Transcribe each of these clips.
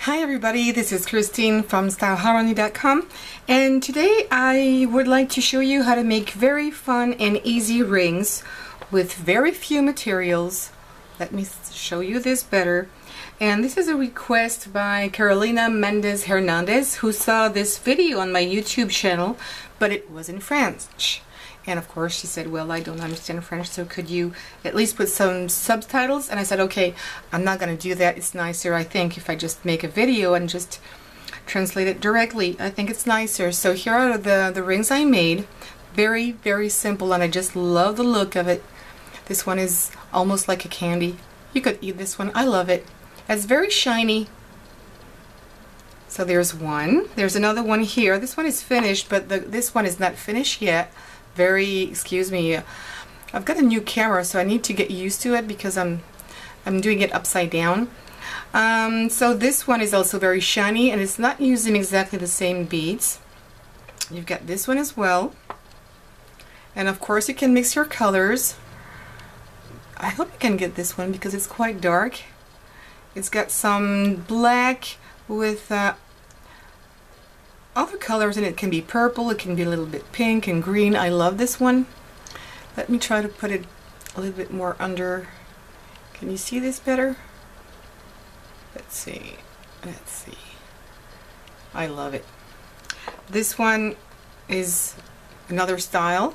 Hi everybody, this is Christine from styleharmony.com, and today I would like to show you how to make very fun and easy rings with very few materials. Let me show you this better. And this is a request by Carolina Mendez Hernandez, who saw this video on my YouTube channel, but it was in French. And of course she said, well, I don't understand French, so could you at least put some subtitles? And I said, okay, I'm not going to do that. It's nicer, I think, if I just make a video and just translate it directly. I think it's nicer. So here are the rings I made. Very, very simple, and I just love the look of it. This one is almost like a candy. You could eat this one. I love it. It's very shiny. So there's one. There's another one here. This one is finished, but this one is not finished yet. Excuse me, I've got a new camera, so I need to get used to it because I'm doing it upside down. So this one is also very shiny, and it's not using exactly the same beads. You've got this one as well, and of course you can mix your colors. I hope you can get this one because it's quite dark. It's got some black with other colors, and it can be purple, it can be a little bit pink and green. I love this one. Let me try to put it a little bit more under. Can you see this better? Let's see. I love it. This one is another style.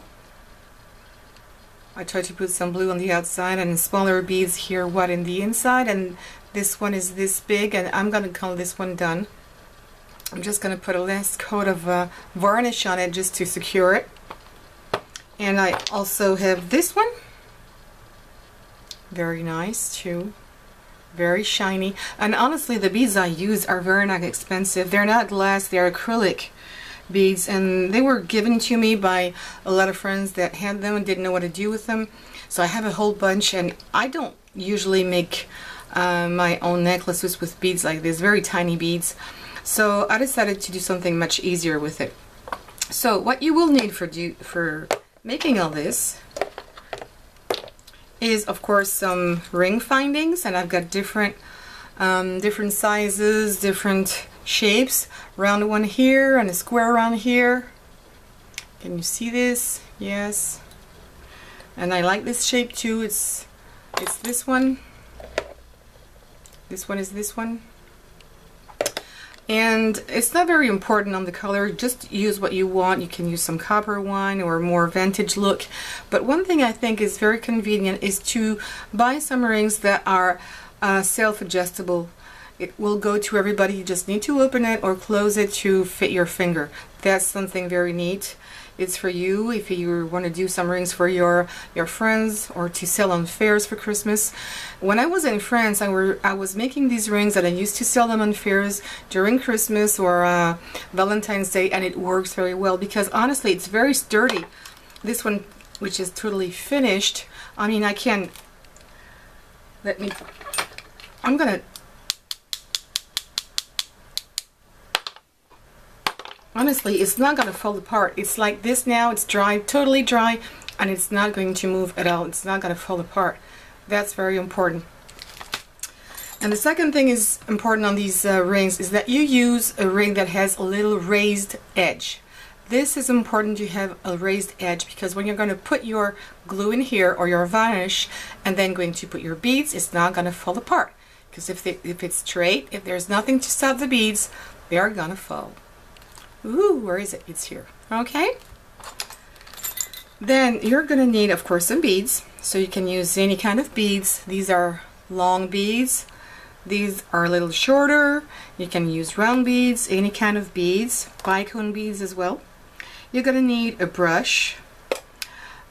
I tried to put some blue on the outside and smaller beads here, what in the inside, and this one is this big, and I'm gonna call this one done. I'm just going to put a last coat of varnish on it just to secure it. And I also have this one. Very nice too. Very shiny. And honestly, the beads I use are very not expensive. They're not glass, they're acrylic beads. And they were given to me by a lot of friends that had them and didn't know what to do with them. So I have a whole bunch, and I don't usually make my own necklaces with beads like this, very tiny beads. So I decided to do something much easier with it. So what you will need for making all this is, of course, some ring findings, and I've got different sizes, different shapes. Round one here and a square around here. Can you see this? Yes. And I like this shape too. It's this one. This one is this one. And it's not very important on the color, just use what you want. You can use some copper one or more vintage look. But one thing I think is very convenient is to buy some rings that are self-adjustable. It will go to everybody. You just need to open it or close it to fit your finger. That's something very neat. It's for you if you want to do some rings for your friends or to sell on fairs for Christmas. When I was in France, I was making these rings, and I used to sell them on fairs during Christmas or Valentine's Day, and it works very well because honestly it's very sturdy. This one, which is totally finished, I mean, I'm gonna honestly, it's not going to fall apart. It's like this now. It's dry, totally dry, and it's not going to move at all. It's not going to fall apart. That's very important. And the second thing is important on these rings is that you use a ring that has a little raised edge. This is important to have a raised edge because when you're going to put your glue in here or your varnish and then going to put your beads, it's not going to fall apart. Because if it's straight, if there's nothing to stop the beads, they are going to fall. Ooh, where is it? It's here. Okay. Then you're going to need, of course, some beads. So you can use any kind of beads. These are long beads. These are a little shorter. You can use round beads, any kind of beads, bicone beads as well. You're going to need a brush.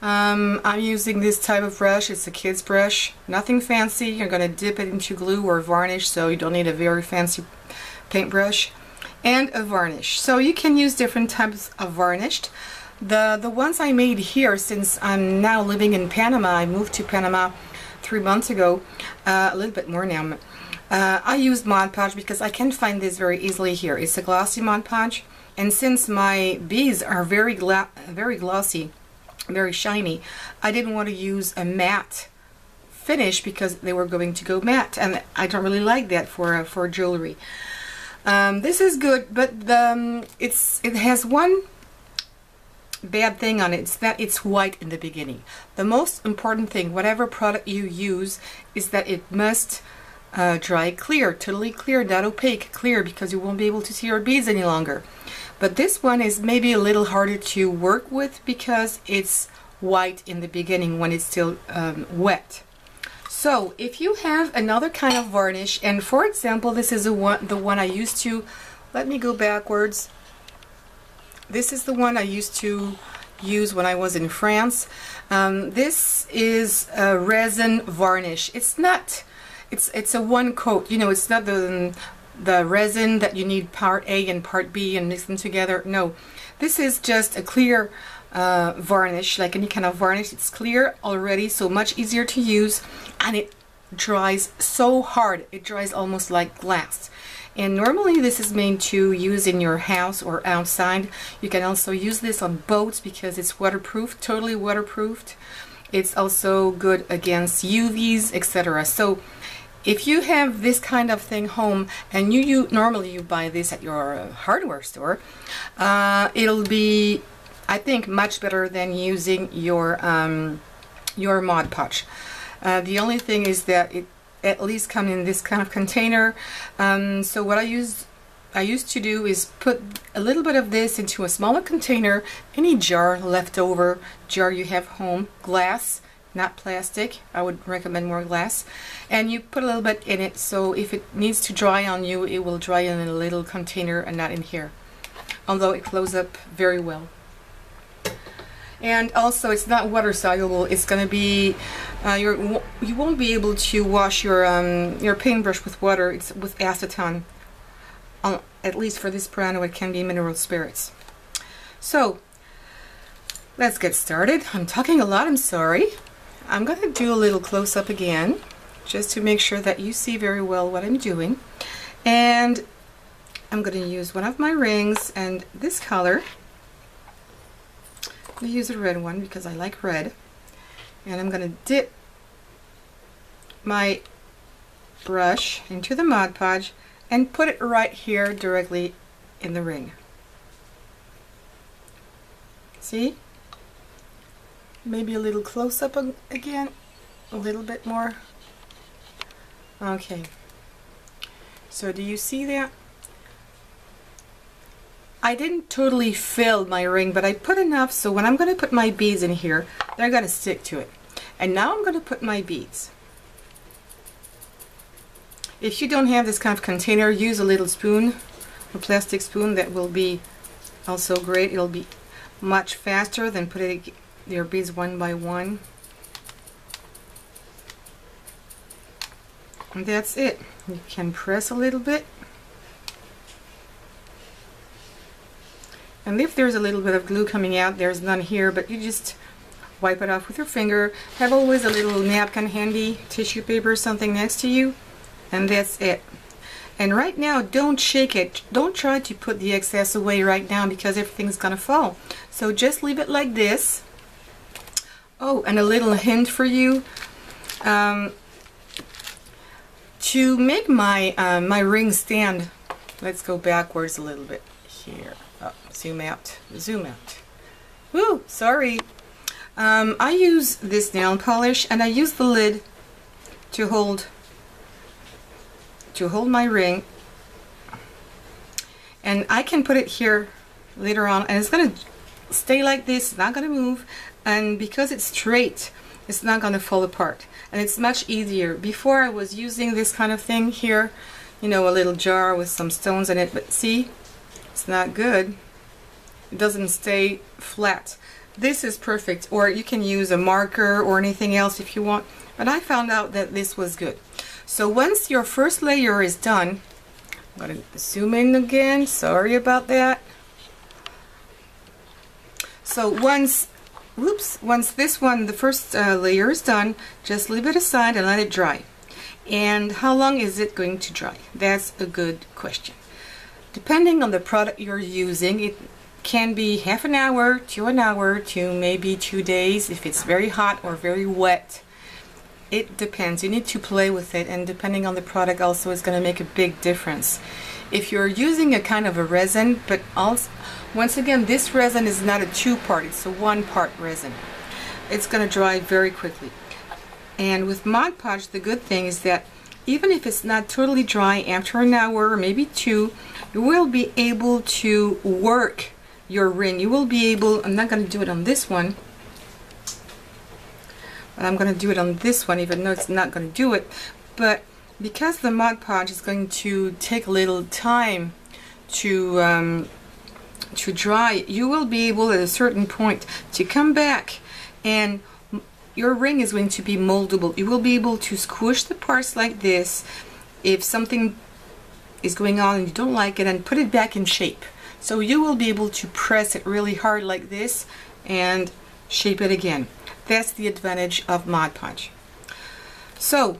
I'm using this type of brush. It's a kid's brush. Nothing fancy. You're going to dip it into glue or varnish, so you don't need a very fancy paintbrush. And a varnish. So you can use different types of varnished. The ones I made here, since I'm now living in Panama, I moved to Panama 3 months ago, a little bit more now. I used Mod Podge because I can find this very easily here. It's a glossy Mod Podge, and since my beads are very glossy, very shiny, I didn't want to use a matte finish because they were going to go matte, and I don't really like that for jewelry. This is good, but it has one bad thing on it. It's that it's white in the beginning. The most important thing, whatever product you use, is that it must dry clear, totally clear, not opaque, clear, because you won't be able to see your beads any longer. But this one is maybe a little harder to work with because it's white in the beginning when it's still wet. So if you have another kind of varnish, and for example, this is the one I used to, let me go backwards. This is the one I used to use when I was in France. This is a resin varnish. It's not, it's a one coat, you know, it's not the resin that you need part A and part B and mix them together. No, this is just a clear varnish, like any kind of varnish. It's clear already, so much easier to use, and it dries so hard. It dries almost like glass. And normally this is made to use in your house or outside. You can also use this on boats because it's waterproof, totally waterproofed. It's also good against UVs, etc. So if you have this kind of thing home, and you normally you buy this at your hardware store, it'll be, I think, much better than using your Mod Podge. The only thing is that it at least come in this kind of container. So what I used to do is put a little bit of this into a smaller container, any jar, leftover jar you have home, glass, not plastic. I would recommend more glass. And you put a little bit in it, so if it needs to dry on you, it will dry in a little container and not in here. Although it closes up very well. And also, it's not water soluble. It's going to be you won't be able to wash your paintbrush with water. It's with acetone. At least for this brand, it can be mineral spirits. So let's get started. I'm talking a lot. I'm sorry. I'm going to do a little close up again, just to make sure that you see very well what I'm doing. And I'm going to use one of my rings and this color. I'm going to use a red one because I like red, and I'm going to dip my brush into the Mod Podge and put it right here directly in the ring. See? Maybe a little close up again, a little bit more. Okay, so do you see that? I didn't totally fill my ring, but I put enough so when I'm going to put my beads in here, they're going to stick to it. And now I'm going to put my beads. If you don't have this kind of container, use a little spoon, a plastic spoon. That will be also great. It'll be much faster than putting your beads one by one. And that's it. You can press a little bit. And if there's a little bit of glue coming out, there's none here, but you just wipe it off with your finger. Have always a little napkin handy, tissue paper, something next to you, and that's it. And right now, don't shake it. Don't try to put the excess away right now because everything's gonna fall. So just leave it like this. Oh, and a little hint for you. To make my my ring stand, let's go backwards a little bit here. Oh, zoom out, zoom out. Woo, sorry. I use this nail polish, and I use the lid to hold my ring, and I can put it here later on, and it's gonna stay like this. It's not gonna move, and because it's straight, it's not gonna fall apart, and it's much easier. Before I was using this kind of thing here, you know, a little jar with some stones in it, but see, it's not good. It doesn't stay flat. This is perfect, or you can use a marker or anything else if you want, but I found out that this was good. So once your first layer is done, I'm going to zoom in again, sorry about that. So once this one, the first layer is done, just leave it aside and let it dry. And how long is it going to dry? That's a good question. Depending on the product you're using, it can be half an hour to maybe 2 days if it's very hot or very wet. It depends. You need to play with it, and depending on the product also is going to make a big difference. if you're using a kind of a resin, but also, once again, this resin is not a two-part, it's a one-part resin. It's going to dry very quickly. And with Mod Podge, the good thing is that even if it's not totally dry, after an hour or maybe two, you will be able to work your ring. You will be able, I'm not going to do it on this one, but I'm going to do it on this one, even though it's not going to do it. But because the Mod Podge is going to take a little time to dry, you will be able at a certain point to come back, and your ring is going to be moldable. You will be able to squish the parts like this if something is going on and you don't like it, and put it back in shape. So you will be able to press it really hard like this and shape it again. That's the advantage of Mod Podge. So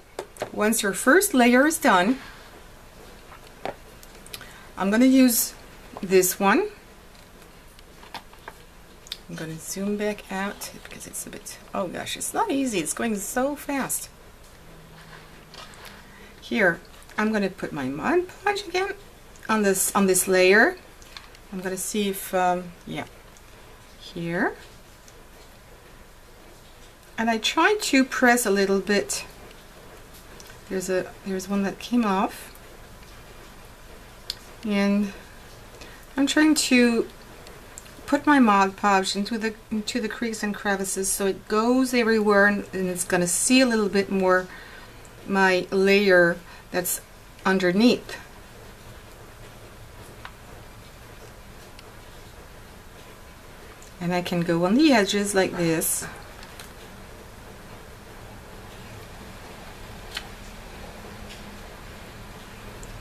once your first layer is done, I'm going to use this one. I'm going to zoom back out because it's a bit, oh gosh, it's not easy. It's going so fast. Here, I'm going to put my Mod Podge again on this layer. I'm going to see if, yeah, here. And I try to press a little bit. There's one that came off. And I'm trying to put my Mod Podge into the crease and crevices so it goes everywhere, and it's going to see a little bit more my layer that's underneath. And I can go on the edges like this.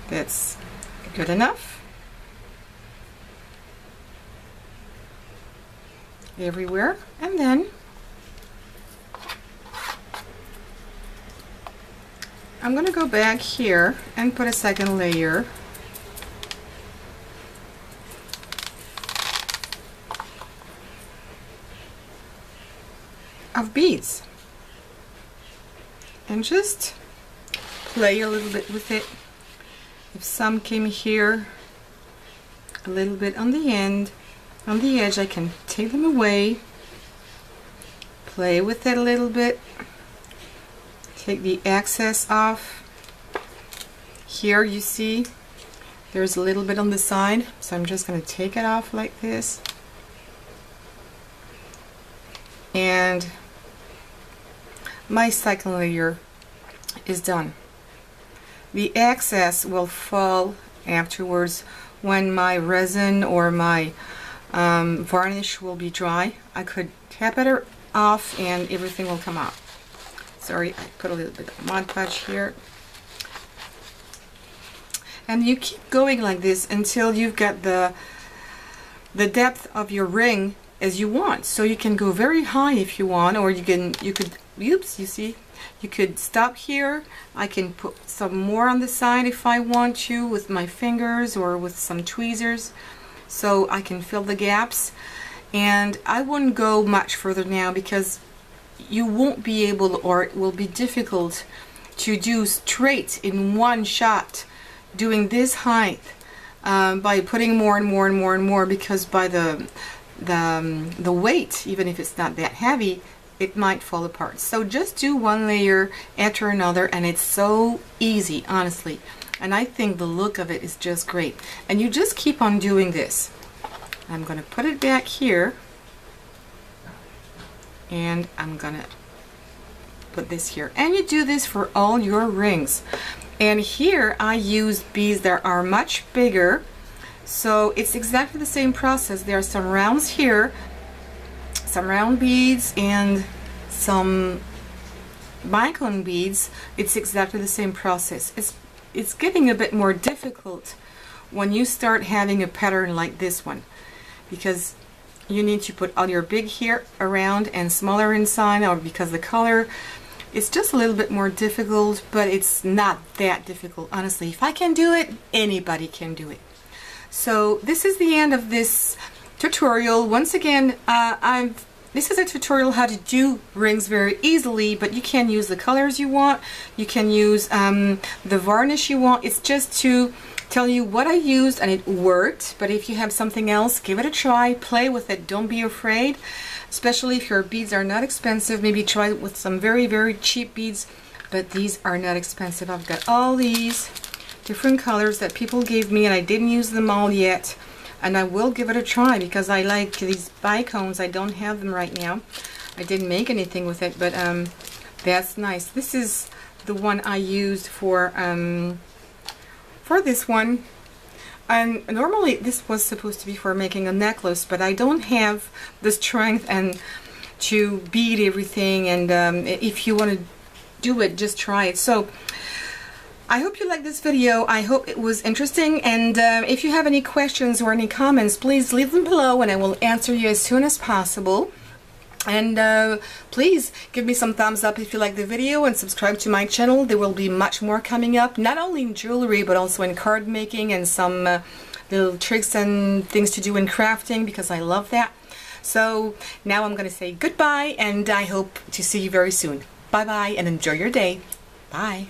That's good enough. Everywhere. And then I'm going to go back here and put a second layer of beads and just play a little bit with it. If some came here, a little bit on the end, on the edge, I can take them away, play with it a little bit, take the excess off. Here you see there's a little bit on the side, so I'm just going to take it off like this, and my second layer is done. The excess will fall afterwards when my resin or my varnish will be dry. I could tap it off and everything will come out. Sorry, I put a little bit of Mod Podge here. And you keep going like this until you've got the depth of your ring as you want. So you can go very high if you want, or you could, oops, you see, you could stop here. I can put some more on the side if I want to with my fingers or with some tweezers, so I can fill the gaps. And I wouldn't go much further now because you won't be able, or it will be difficult to do straight in one shot doing this height by putting more and more and more and more, because by the weight, even if it's not that heavy, it might fall apart. So just do one layer after another, and it's so easy, honestly. And I think the look of it is just great. And you just keep on doing this. I'm going to put it back here, and I'm going to put this here. And you do this for all your rings. And here I use beads that are much bigger, so it's exactly the same process. There are some rounds here, some round beads, and some bicone beads. It's exactly the same process. It's getting a bit more difficult when you start having a pattern like this one, because you need to put all your big here around and smaller inside, or because the color, it's just a little bit more difficult, but it's not that difficult, honestly. If I can do it, anybody can do it. So this is the end of this tutorial. Once again, this is a tutorial how to do rings very easily, but you can use the colors you want, you can use the varnish you want. It's just to tell you what I used and it worked, but if you have something else, give it a try, play with it, don't be afraid, especially if your beads are not expensive. Maybe try it with some very, very cheap beads, but these are not expensive. I've got all these different colors that people gave me and I didn't use them all yet, and I will give it a try because I like these bicones. I don't have them right now. I didn't make anything with it, but that's nice. This is the one I used for this one, and normally this was supposed to be for making a necklace, but I don't have the strength and to bead everything, and if you want to do it, just try it. So I hope you liked this video. I hope it was interesting, and if you have any questions or any comments, please leave them below and I will answer you as soon as possible. And please give me some thumbs up if you like the video, and subscribe to my channel. There will be much more coming up, not only in jewelry but also in card making and some little tricks and things to do in crafting, because I love that. So now I'm going to say goodbye, and I hope to see you very soon. Bye bye, and enjoy your day. Bye.